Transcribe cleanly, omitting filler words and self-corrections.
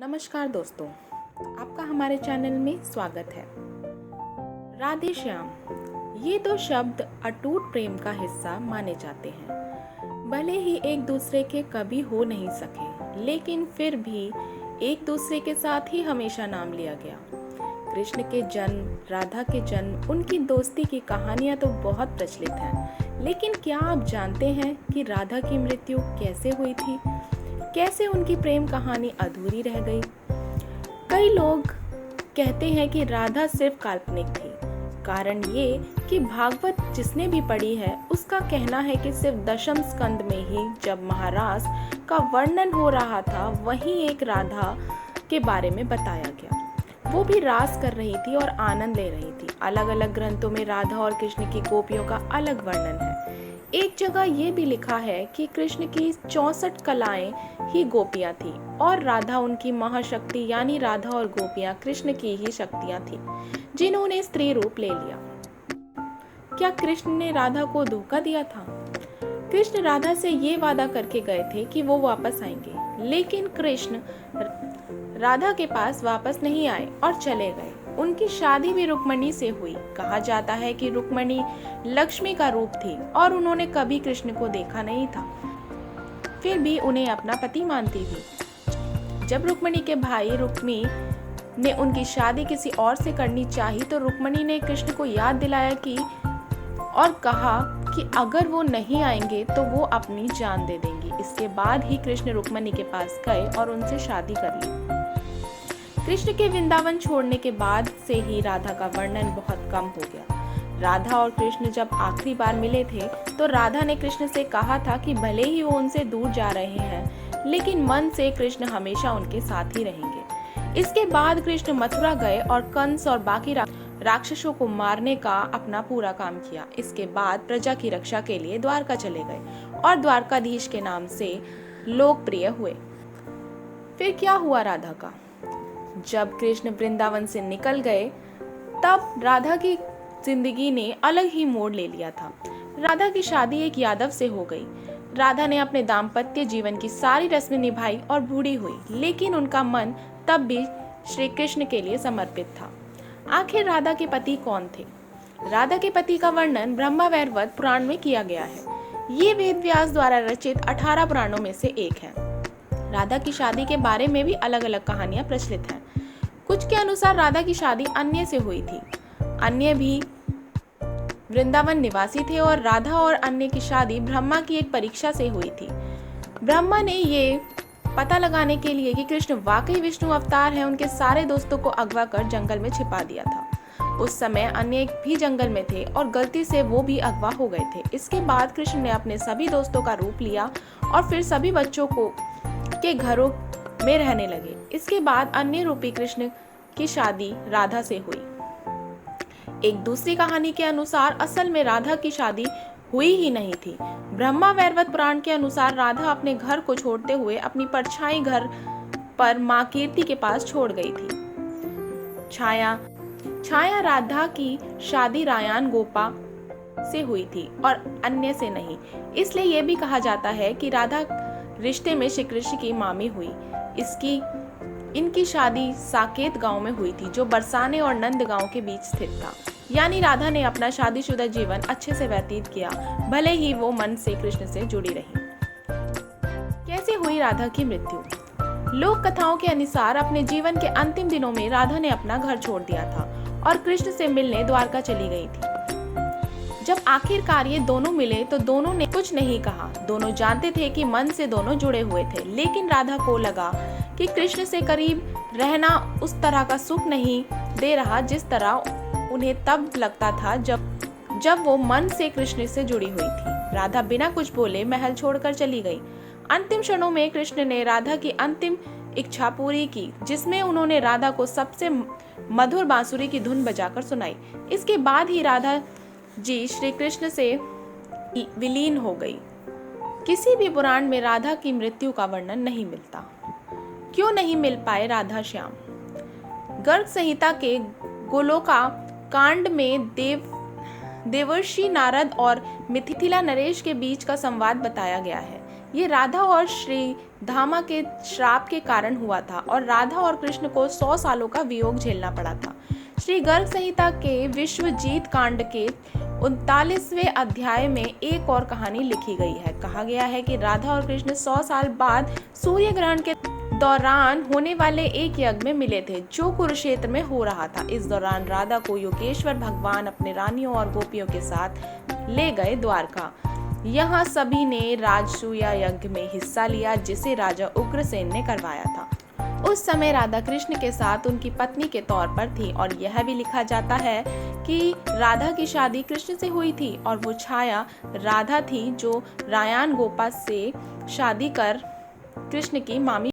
नमस्कार दोस्तों, आपका हमारे चैनल में स्वागत है। राधे श्याम ये दो शब्द अटूट प्रेम का हिस्सा माने जाते हैं। भले ही एक दूसरे के कभी हो नहीं सके, लेकिन फिर भी एक दूसरे के साथ ही हमेशा नाम लिया गया। कृष्ण के जन्म, राधा के जन्म, उनकी दोस्ती की कहानियां तो बहुत प्रचलित हैं, लेकिन क्या आप जानते हैं कि राधा की मृत्यु कैसे हुई थी? कैसे उनकी प्रेम कहानी अधूरी रह गई? कई लोग कहते हैं कि राधा सिर्फ काल्पनिक थी। कारण ये कि भागवत जिसने भी पढ़ी है उसका कहना है कि सिर्फ दशम स्कंद में ही जब महारास का वर्णन हो रहा था, वहीं एक राधा के बारे में बताया गया। वो भी रास कर रही थी और आनंद ले रही थी। अलग अलग ग्रंथों में राधा और कृष्ण की गोपियों का अलग वर्णन है। एक जगह ये भी लिखा है कि कृष्ण की 64 कलाएं ही गोपियां थी और राधा उनकी महाशक्ति, यानी राधा और गोपियां कृष्ण की ही शक्तियां थी जिन्होंने स्त्री रूप ले लिया। क्या कृष्ण ने राधा को धोखा दिया था? कृष्ण राधा से ये वादा करके गए थे कि वो वापस आएंगे, लेकिन कृष्ण राधा के पास वापस नहीं आए और चले गए। उनकी शादी भी रुक्मणी से हुई। कहा जाता है कि रुक्मणी लक्ष्मी का रूप थी और उन्होंने कभी कृष्ण को देखा नहीं था, फिर भी उन्हें अपना पति मानती थी। जब रुक्मणी के भाई रुक्मी ने उनकी शादी किसी और से करनी चाही, तो रुक्मणी ने कृष्ण को याद दिलाया कि और कहा कि अगर वो नहीं आएंगे तो वो अपनी जान दे देंगी। इसके बाद ही कृष्ण रुक्मणी के पास गए और उनसे शादी कर ली। कृष्ण के वृंदावन छोड़ने के बाद से ही राधा का वर्णन बहुत कम हो गया। राधा और कृष्ण जब आखिरी बार मिले थे तो राधा ने कृष्ण से कहा था कि भले ही वो उनसे दूर जा रहे हैं, लेकिन मन से कृष्ण हमेशा उनके साथ ही रहेंगे। इसके बाद कृष्ण मथुरा गए और कंस और बाकी राक्षसों को मारने का अपना पूरा काम किया। इसके बाद प्रजा की रक्षा के लिए द्वारका चले गए और द्वारकाधीश के नाम से लोकप्रिय हुए। फिर क्या हुआ राधा का? जब कृष्ण वृंदावन से निकल गए, तब राधा की जिंदगी ने अलग ही मोड़ ले लिया था। राधा की शादी एक यादव से हो गई। राधा ने अपने दाम्पत्य जीवन की सारी रस्में निभाई और बूढ़ी हुई, लेकिन उनका मन तब भी श्री कृष्ण के लिए समर्पित था। आखिर राधा के पति कौन थे? राधा के पति का वर्णन ब्रह्मवैवर्त पुराण में किया गया है। ये वेद व्यास द्वारा रचित 18 पुराणों में से एक है। राधा की शादी के बारे में भी अलग अलग कहानियां प्रचलित हैं। कुछ के अनुसार राधा की शादी अन्य से हुई थी। अन्य भी वृंदावन निवासी थे और राधा और अन्य की शादी ब्रह्मा की एक परीक्षा से हुई थी। ब्रह्मा ने ये पता लगाने के लिए कि कृष्ण वाकई विष्णु अवतार हैं, उनके सारे दोस्तों को अगवा कर जंगल में छिपा दिया था। उस समय अन्य भी जंगल में थे और गलती से वो भी अगवा हो गए थे। इसके बाद कृष्ण ने अपने सभी दोस्तों का रूप लिया और फिर सभी बच्चों के घरों में रहने लगे। इसके बाद अन्य रूपी कृष्ण की शादी राधा से हुई। एक दूसरी कहानी के अनुसार असल में राधा की शादी हुई ही नहीं थी। ब्रह्मवैवर्त पुराण के अनुसार राधा अपने घर को छोड़ते हुए अपनी परछाई घर पर मां कीर्ति के पास छोड़ गई थी। छाया राधा की शादी रायान गोपा से हुई थी और अन्य से नहीं। इसलिए यह भी कहा जाता है कि राधा रिश्ते में श्री कृष्ण की मामी हुई। इनकी शादी साकेत गांव में हुई थी, जो बरसाने और नंद गांव के बीच स्थित था। यानी राधा ने अपना शादीशुदा जीवन अच्छे से व्यतीत किया, भले ही वो मन से कृष्ण से जुड़ी रही। कैसे हुई राधा की मृत्यु? लोक कथाओं के अनुसार अपने जीवन के अंतिम दिनों में राधा ने अपना घर छोड़ दिया था और कृष्ण से मिलने द्वारका चली गई थी। जब आखिरकार ये दोनों मिले तो दोनों ने कुछ नहीं कहा। दोनों जानते थे कि मन से दोनों जुड़े हुए थे, लेकिन राधा को लगा कि कृष्ण से करीब रहना उस तरह का सुख नहीं दे रहा जिस तरह उन्हें तब लगता था जब वो मन से कृष्ण से जुड़ी हुई थी। राधा बिना कुछ बोले महल छोड़कर चली गई। अंतिम क्षणों में कृष्ण ने राधा की अंतिम इच्छा पूरी की, जिसमें उन्होंने राधा को सबसे मधुर बांसुरी की धुन बजाकर सुनाई। इसके बाद ही राधा जी श्री कृष्ण से विलीन हो गई। किसी भी पुराण में राधा की मृत्यु का वर्णन नहीं मिलता। क्यों नहीं मिल पाए राधा श्याम? गर्ग संहिता के गोलोका कांड में देवर्षि नारद और मिथिला नरेश के बीच का संवाद बताया गया है। ये राधा और श्री धामा के श्राप के कारण हुआ था और राधा और कृष्ण को 100 सालों का वियोग झेलना पड़ा था। श्री गर्ग संहिता के विश्वजीत कांड के 39वें अध्याय में एक और कहानी लिखी गई है। कहा गया है कि राधा और कृष्ण 100 साल बाद सूर्य ग्रहण के दौरान होने वाले एक यज्ञ में मिले थे जो कुरुक्षेत्र में हो रहा था। इस दौरान राधा को योगेश्वर भगवान अपने रानियों और गोपियों के साथ ले गए द्वारका। यहाँ सभी ने राजसूया यज्ञ में हिस्सा लिया जिसे राजा उग्रसेन ने करवाया था। उस समय राधा कृष्ण के साथ उनकी पत्नी के तौर पर थी और यह भी लिखा जाता है कि राधा की शादी कृष्ण से हुई थी और वो छाया राधा थी जो रायान गोपा से शादी कर कृष्ण की मामी